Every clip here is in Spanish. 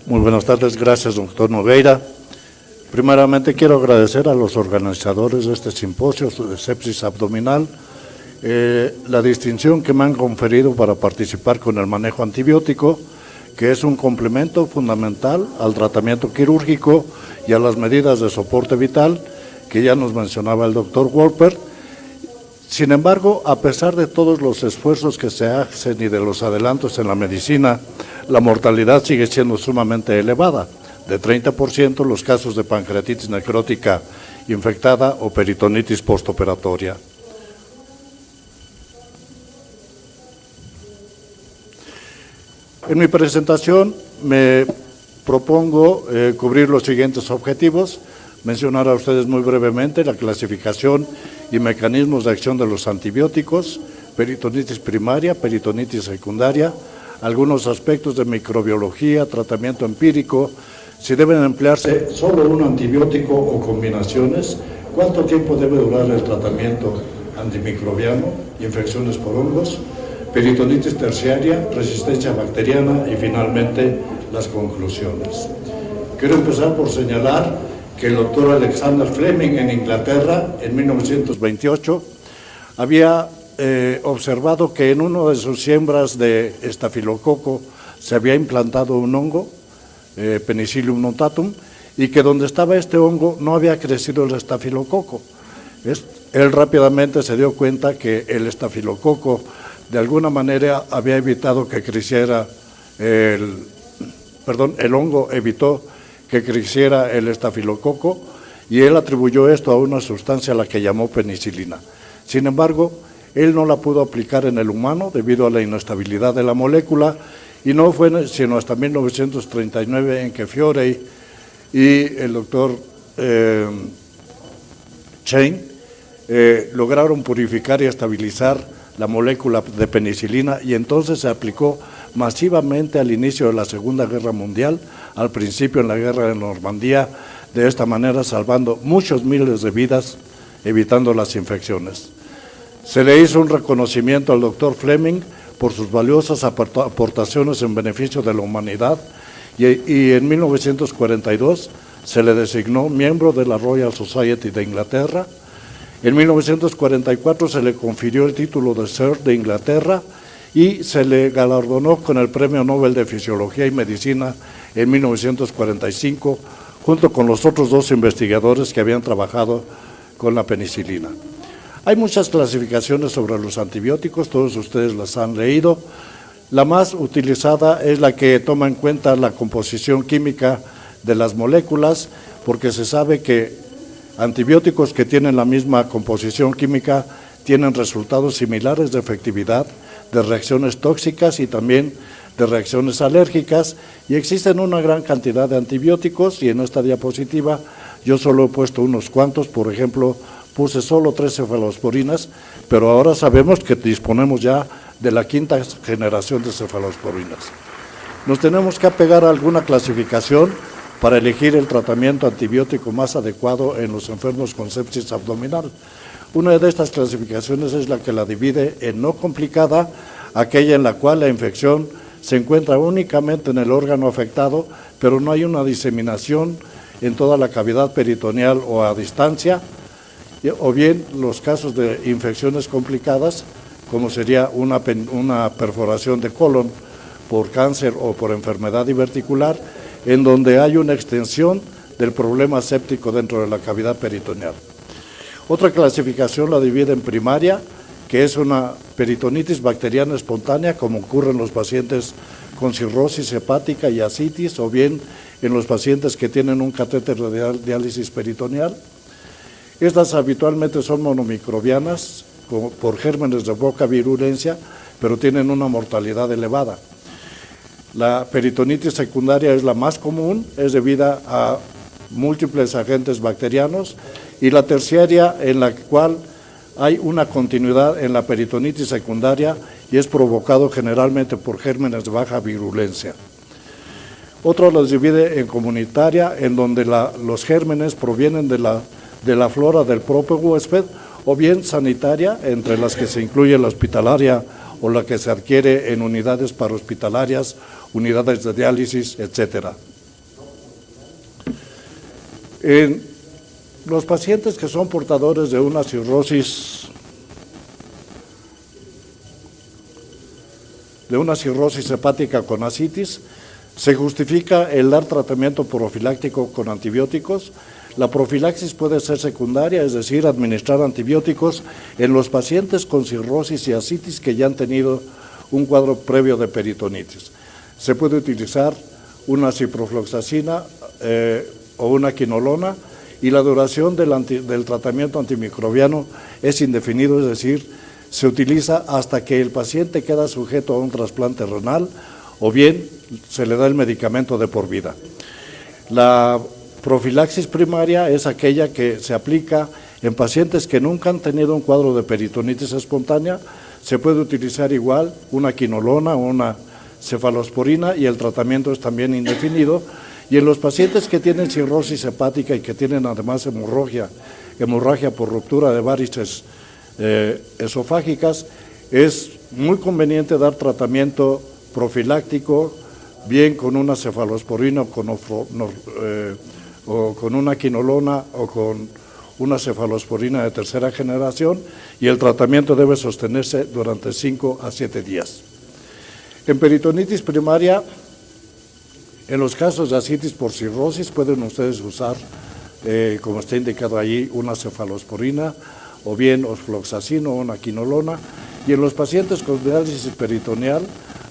Muy buenas tardes, gracias doctor Nogueira. Primeramente quiero agradecer a los organizadores de este simposio de sepsis abdominal la distinción que me han conferido para participar con el manejo antibiótico, que es un complemento fundamental al tratamiento quirúrgico y a las medidas de soporte vital que ya nos mencionaba el doctor Wolpert. Sin embargo, a pesar de todos los esfuerzos que se hacen y de los adelantos en la medicina, la mortalidad sigue siendo sumamente elevada, de 30% los casos de pancreatitis necrótica infectada o peritonitis postoperatoria. En mi presentación me propongo cubrir los siguientes objetivos: mencionar a ustedes muy brevemente la clasificación y mecanismos de acción de los antibióticos, peritonitis primaria, peritonitis secundaria, algunos aspectos de microbiología, tratamiento empírico, si deben emplearse solo un antibiótico o combinaciones, cuánto tiempo debe durar el tratamiento antimicrobiano, infecciones por hongos, peritonitis terciaria, resistencia bacteriana y finalmente las conclusiones. Quiero empezar por señalar que el doctor Alexander Fleming en Inglaterra en 1928 había observado que en una de sus siembras de estafilococo se había implantado un hongo, Penicillium notatum, y que donde estaba este hongo no había crecido el estafilococo. Él rápidamente se dio cuenta que el estafilococo de alguna manera había evitado que creciera el hongo evitó que creciera el estafilococo, y él atribuyó esto a una sustancia a la que llamó penicilina. Sin embargo, él no la pudo aplicar en el humano debido a la inestabilidad de la molécula, y no fue sino hasta 1939 en que Fiore y el doctor Chain lograron purificar y estabilizar la molécula de penicilina, y entonces se aplicó masivamente al inicio de la Segunda Guerra Mundial, al principio en la Guerra de Normandía, de esta manera salvando muchos miles de vidas, evitando las infecciones. Se le hizo un reconocimiento al doctor Fleming por sus valiosas aportaciones en beneficio de la humanidad, y en 1942 se le designó miembro de la Royal Society de Inglaterra. En 1944 se le confirió el título de Sir de Inglaterra y se le galardonó con el Premio Nobel de Fisiología y Medicina en 1945, junto con los otros dos investigadores que habían trabajado con la penicilina. Hay muchas clasificaciones sobre los antibióticos, todos ustedes las han leído. La más utilizada es la que toma en cuenta la composición química de las moléculas, porque se sabe que antibióticos que tienen la misma composición química tienen resultados similares de efectividad, de reacciones tóxicas y también de reacciones alérgicas, y existen una gran cantidad de antibióticos, y en esta diapositiva yo solo he puesto unos cuantos. Por ejemplo, puse solo 3 cefalosporinas, pero ahora sabemos que disponemos ya de la 5ª generación de cefalosporinas. Nos tenemos que apegar a alguna clasificación para elegir el tratamiento antibiótico más adecuado en los enfermos con sepsis abdominal. Una de estas clasificaciones es la que la divide en no complicada, aquella en la cual la infección se encuentra únicamente en el órgano afectado, pero no hay una diseminación en toda la cavidad peritoneal o a distancia, o bien los casos de infecciones complicadas, como sería una perforación de colon por cáncer o por enfermedad diverticular, en donde hay una extensión del problema séptico dentro de la cavidad peritoneal. Otra clasificación la divide en primaria, que es una peritonitis bacteriana espontánea, como ocurre en los pacientes con cirrosis hepática y ascitis, o bien en los pacientes que tienen un catéter de diálisis peritoneal. Estas habitualmente son monomicrobianas, por gérmenes de poca virulencia, pero tienen una mortalidad elevada. La peritonitis secundaria es la más común, es debida a múltiples agentes bacterianos, y la terciaria, en la cual hay una continuidad en la peritonitis secundaria y es provocado generalmente por gérmenes de baja virulencia. Otro los divide en comunitaria, en donde los gérmenes provienen de la flora del propio huésped, o bien sanitaria, entre las que se incluye la hospitalaria o la que se adquiere en unidades parahospitalarias, unidades de diálisis, etc. En los pacientes que son portadores de una cirrosis hepática con ascitis, se justifica el dar tratamiento profiláctico con antibióticos. La profilaxis puede ser secundaria, es decir, administrar antibióticos en los pacientes con cirrosis y ascitis que ya han tenido un cuadro previo de peritonitis. Se puede utilizar una ciprofloxacina o una quinolona, y la duración del tratamiento antimicrobiano es indefinido, es decir, se utiliza hasta que el paciente queda sujeto a un trasplante renal o bien se le da el medicamento de por vida. La profilaxis primaria es aquella que se aplica en pacientes que nunca han tenido un cuadro de peritonitis espontánea. Se puede utilizar igual una quinolona o una cefalosporina y el tratamiento es también indefinido. Y en los pacientes que tienen cirrosis hepática y que tienen además hemorragia por ruptura de varices esofágicas, es muy conveniente dar tratamiento profiláctico, bien con una cefalosporina o con una quinolona o con una cefalosporina de tercera generación, y el tratamiento debe sostenerse durante 5 a 7 días. En peritonitis primaria, en los casos de ascitis por cirrosis, pueden ustedes usar, como está indicado allí, una cefalosporina o bien ofloxacino o una quinolona. Y en los pacientes con diálisis peritoneal,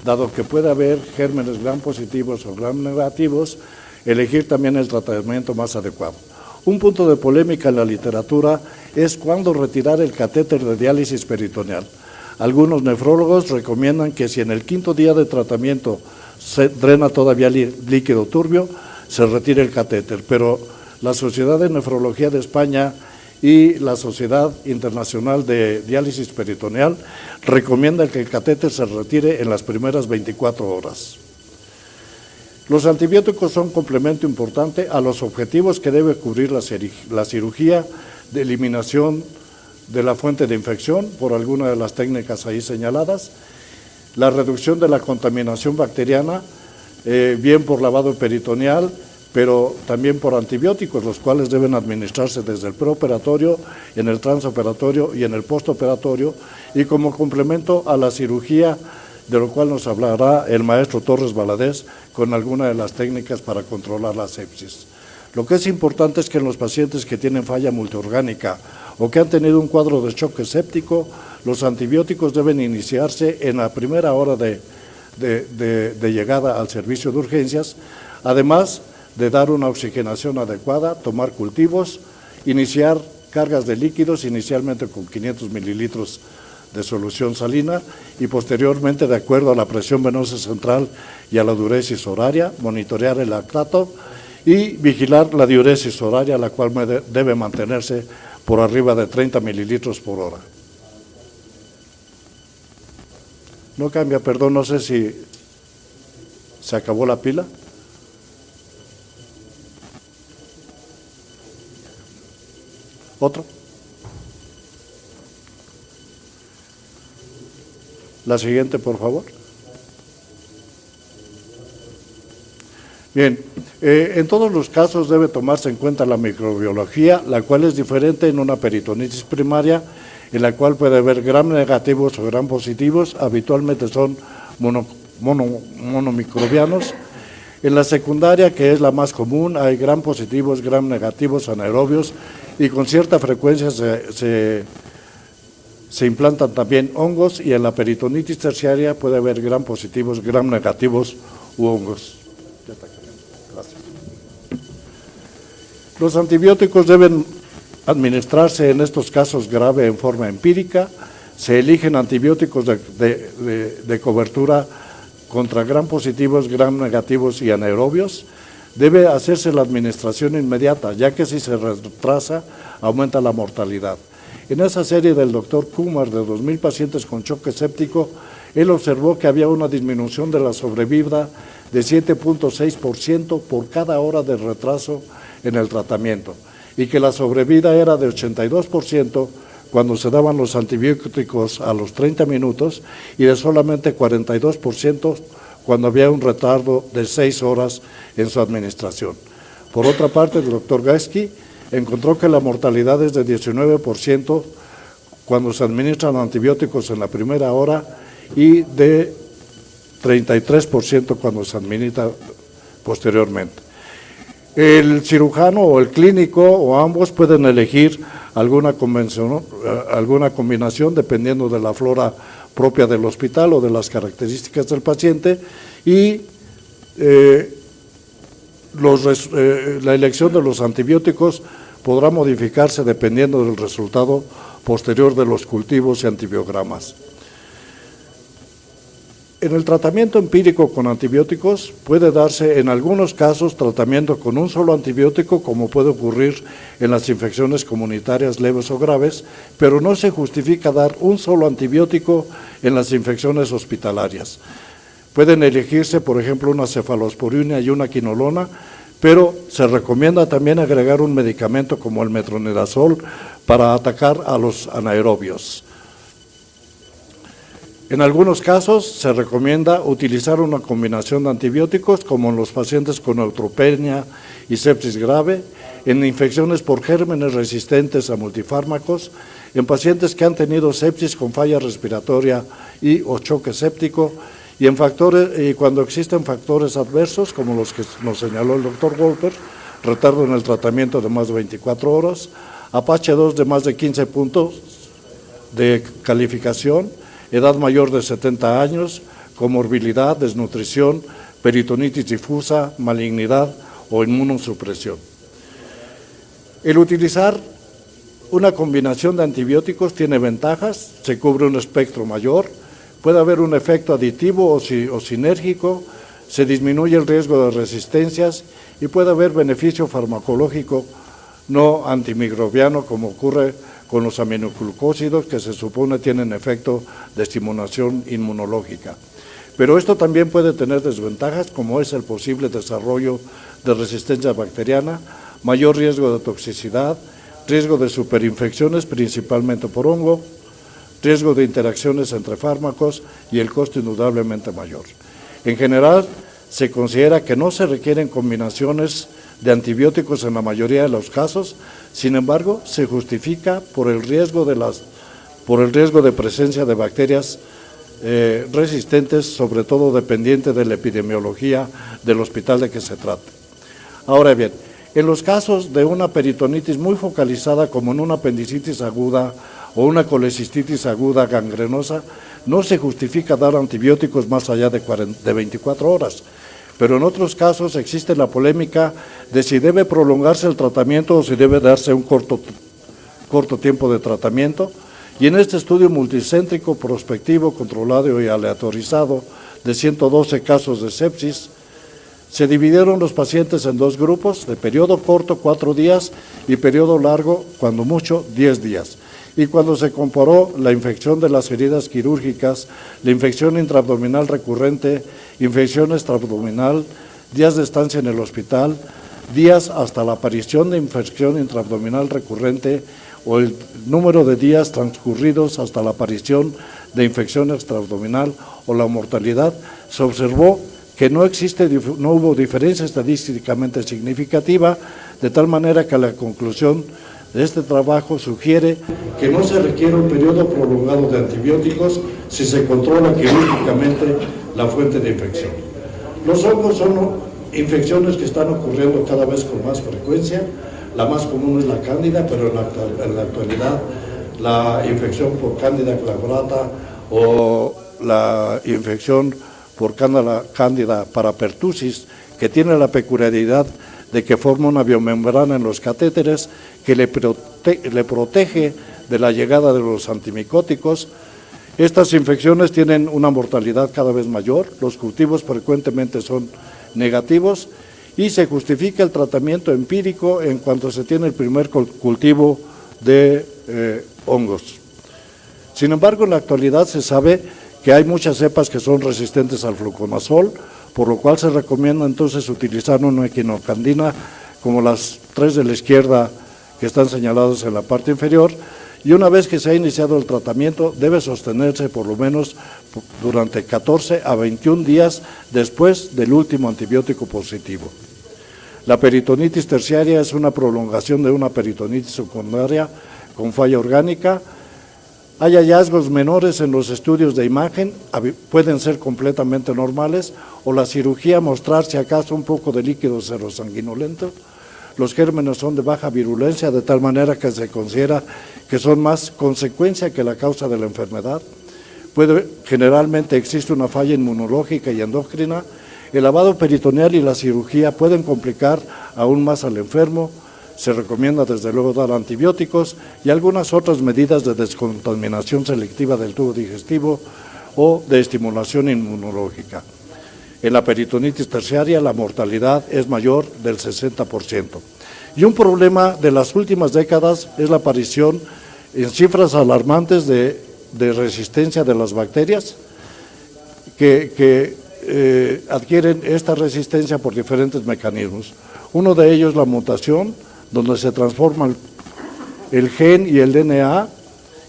dado que puede haber gérmenes gram positivos o gram negativos, elegir también el tratamiento más adecuado. Un punto de polémica en la literatura es cuándo retirar el catéter de diálisis peritoneal. Algunos nefrólogos recomiendan que si en el 5.º día de tratamiento se drena todavía líquido turbio, se retire el catéter, pero la Sociedad de Nefrología de España y la Sociedad Internacional de Diálisis Peritoneal recomiendan que el catéter se retire en las primeras 24 horas. Los antibióticos son un complemento importante a los objetivos que debe cubrir la cirugía de eliminación de la fuente de infección por alguna de las técnicas ahí señaladas, la reducción de la contaminación bacteriana, bien por lavado peritoneal, pero también por antibióticos, los cuales deben administrarse desde el preoperatorio, en el transoperatorio y en el postoperatorio, y como complemento a la cirugía, de lo cual nos hablará el maestro Torres Valadez, con alguna de las técnicas para controlar la sepsis. Lo que es importante es que en los pacientes que tienen falla multiorgánica o que han tenido un cuadro de choque séptico, los antibióticos deben iniciarse en la primera hora de llegada al servicio de urgencias, además de dar una oxigenación adecuada, tomar cultivos, iniciar cargas de líquidos, inicialmente con 500 mililitros de solución salina y posteriormente, de acuerdo a la presión venosa central y a la diuresis horaria, monitorear el lactato y vigilar la diuresis horaria, la cual debe mantenerse por arriba de 30 mililitros por hora. No cambia, perdón, no sé si se acabó la pila. ¿Otro? La siguiente, por favor. Bien, en todos los casos debe tomarse en cuenta la microbiología, la cual es diferente en una peritonitis primaria, en la cual puede haber gram negativos o gram positivos, habitualmente son monomicrobianos. En la secundaria, que es la más común, hay gram positivos, gram negativos, anaerobios, y con cierta frecuencia se implantan también hongos, y en la peritonitis terciaria puede haber gram positivos, gram negativos u hongos. Gracias. Los antibióticos deben administrarse en estos casos graves en forma empírica. Se eligen antibióticos de cobertura contra gram positivos, gram negativos y anaerobios. Debe hacerse la administración inmediata, ya que si se retrasa, aumenta la mortalidad. En esa serie del doctor Kumar de 2.000 pacientes con choque séptico, él observó que había una disminución de la sobrevida de 7.6% por cada hora de retraso en el tratamiento, y que la sobrevida era de 82% cuando se daban los antibióticos a los 30 minutos y de solamente 42% cuando había un retardo de 6 horas en su administración. Por otra parte, el doctor Gaisky encontró que la mortalidad es de 19% cuando se administran antibióticos en la primera hora y de 33% cuando se administra posteriormente. El cirujano o el clínico o ambos pueden elegir alguna combinación dependiendo de la flora propia del hospital o de las características del paciente y la elección de los antibióticos podrá modificarse dependiendo del resultado posterior de los cultivos y antibiogramas. En el tratamiento empírico con antibióticos puede darse en algunos casos tratamiento con un solo antibiótico, como puede ocurrir en las infecciones comunitarias leves o graves, pero no se justifica dar un solo antibiótico en las infecciones hospitalarias. Pueden elegirse, por ejemplo, una cefalosporina y una quinolona, pero se recomienda también agregar un medicamento como el metronidazol para atacar a los anaerobios. En algunos casos se recomienda utilizar una combinación de antibióticos, como en los pacientes con neutropenia y sepsis grave, en infecciones por gérmenes resistentes a multifármacos, en pacientes que han tenido sepsis con falla respiratoria o choque séptico, y cuando existen factores adversos, como los que nos señaló el doctor Wolper, retardo en el tratamiento de más de 24 horas, Apache 2 de más de 15 puntos de calificación, edad mayor de 70 años, comorbilidad, desnutrición, peritonitis difusa, malignidad o inmunosupresión. El utilizar una combinación de antibióticos tiene ventajas, se cubre un espectro mayor, puede haber un efecto aditivo o sinérgico, se disminuye el riesgo de resistencias y puede haber beneficio farmacológico no antimicrobiano, como ocurre con los aminoglucósidos, que se supone tienen efecto de estimulación inmunológica. Pero esto también puede tener desventajas, como es el posible desarrollo de resistencia bacteriana, mayor riesgo de toxicidad, riesgo de superinfecciones, principalmente por hongo, riesgo de interacciones entre fármacos y el costo indudablemente mayor. En general, se considera que no se requieren combinaciones de antibióticos en la mayoría de los casos, sin embargo, se justifica por el riesgo de presencia de bacterias resistentes, sobre todo dependiente de la epidemiología del hospital de que se trate. Ahora bien, en los casos de una peritonitis muy focalizada, como en una apendicitis aguda o una colecistitis aguda gangrenosa, no se justifica dar antibióticos más allá de 24 horas. Pero en otros casos existe la polémica de si debe prolongarse el tratamiento o si debe darse un corto tiempo de tratamiento. Y en este estudio multicéntrico, prospectivo, controlado y aleatorizado de 112 casos de sepsis, se dividieron los pacientes en dos grupos, de periodo corto, 4 días, y periodo largo, cuando mucho, 10 días. Y cuando se comparó la infección de las heridas quirúrgicas, la infección intraabdominal recurrente, infección extraabdominal, días de estancia en el hospital, días hasta la aparición de infección intraabdominal recurrente o el número de días transcurridos hasta la aparición de infección extraabdominal o la mortalidad, se observó que no hubo diferencia estadísticamente significativa, de tal manera que la conclusión de este trabajo sugiere que no se requiere un periodo prolongado de antibióticos si se controla quirúrgicamente la fuente de infección. Los hongos son infecciones que están ocurriendo cada vez con más frecuencia. La más común es la cándida, pero en la actualidad la infección por cándida glabrata o la infección por cándida parapertussis, que tiene la peculiaridad de que forma una biomembrana en los catéteres que le protege de la llegada de los antimicóticos. Estas infecciones tienen una mortalidad cada vez mayor, los cultivos frecuentemente son negativos y se justifica el tratamiento empírico en cuanto se tiene el primer cultivo de hongos. Sin embargo, en la actualidad se sabe que hay muchas cepas que son resistentes al fluconazol, por lo cual se recomienda entonces utilizar una equinocandina como las 3 de la izquierda que están señaladas en la parte inferior, y una vez que se ha iniciado el tratamiento debe sostenerse por lo menos durante 14 a 21 días después del último antibiótico positivo. La peritonitis terciaria es una prolongación de una peritonitis secundaria con falla orgánica. Hay hallazgos menores en los estudios de imagen, pueden ser completamente normales, o la cirugía mostrar si acaso un poco de líquido serosanguinolento. Los gérmenes son de baja virulencia, de tal manera que se considera que son más consecuencia que la causa de la enfermedad. Generalmente existe una falla inmunológica y endocrina. El lavado peritoneal y la cirugía pueden complicar aún más al enfermo. Se recomienda desde luego dar antibióticos y algunas otras medidas de descontaminación selectiva del tubo digestivo o de estimulación inmunológica. En la peritonitis terciaria la mortalidad es mayor del 60%. Y un problema de las últimas décadas es la aparición en cifras alarmantes de resistencia de las bacterias que adquieren esta resistencia por diferentes mecanismos. Uno de ellos es la mutación, donde se transforma el gen y el DNA,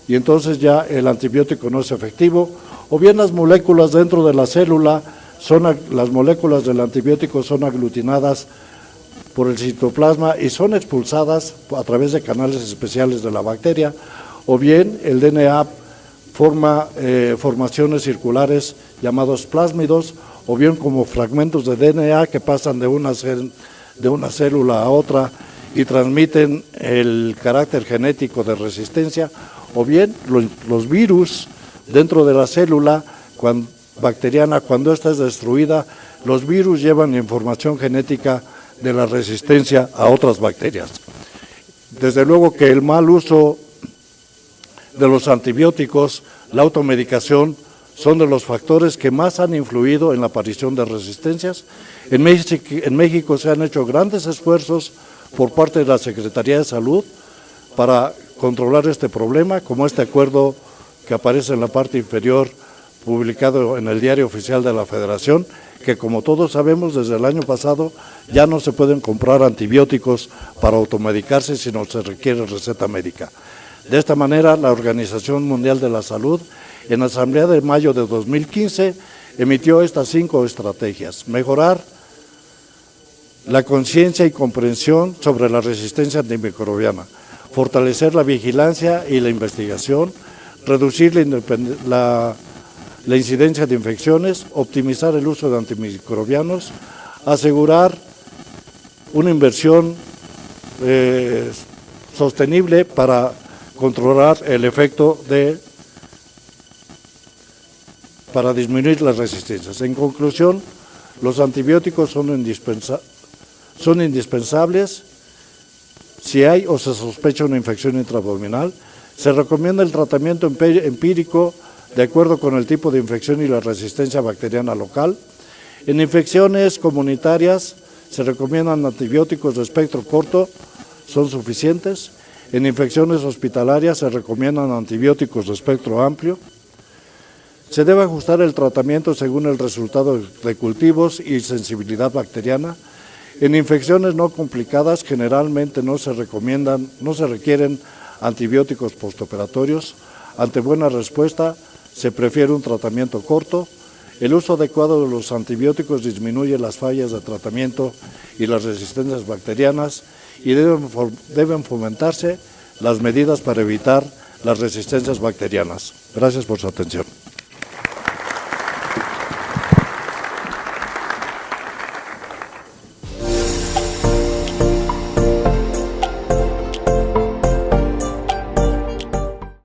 y entonces ya el antibiótico no es efectivo, o bien las moléculas dentro de la célula, las moléculas del antibiótico son aglutinadas por el citoplasma y son expulsadas a través de canales especiales de la bacteria, o bien el DNA forma formaciones circulares llamados plásmidos, o bien como fragmentos de DNA que pasan de una célula a otra y transmiten el carácter genético de resistencia, o bien los virus dentro de la célula bacteriana, cuando ésta es destruida, los virus llevan información genética de la resistencia a otras bacterias. Desde luego que el mal uso de los antibióticos, la automedicación, son de los factores que más han influido en la aparición de resistencias. En México se han hecho grandes esfuerzos por parte de la Secretaría de Salud para controlar este problema, como este acuerdo que aparece en la parte inferior, publicado en el Diario Oficial de la Federación, que como todos sabemos desde el año pasado ya no se pueden comprar antibióticos para automedicarse, sino se requiere receta médica. De esta manera, la Organización Mundial de la Salud, en la Asamblea de mayo de 2015, emitió estas 5 estrategias: mejorar la conciencia y comprensión sobre la resistencia antimicrobiana, fortalecer la vigilancia y la investigación, reducir la incidencia de infecciones, optimizar el uso de antimicrobianos, asegurar una inversión sostenible para controlar el efecto para disminuir las resistencias. En conclusión, los antibióticos son indispensables si hay o se sospecha una infección intraabdominal. Se recomienda el tratamiento empírico de acuerdo con el tipo de infección y la resistencia bacteriana local. En infecciones comunitarias se recomiendan antibióticos de espectro corto, son suficientes. En infecciones hospitalarias se recomiendan antibióticos de espectro amplio. Se debe ajustar el tratamiento según el resultado de cultivos y sensibilidad bacteriana. En infecciones no complicadas generalmente no se requieren antibióticos postoperatorios. Ante buena respuesta se prefiere un tratamiento corto. El uso adecuado de los antibióticos disminuye las fallas de tratamiento y las resistencias bacterianas y deben fomentarse las medidas para evitar las resistencias bacterianas. Gracias por su atención.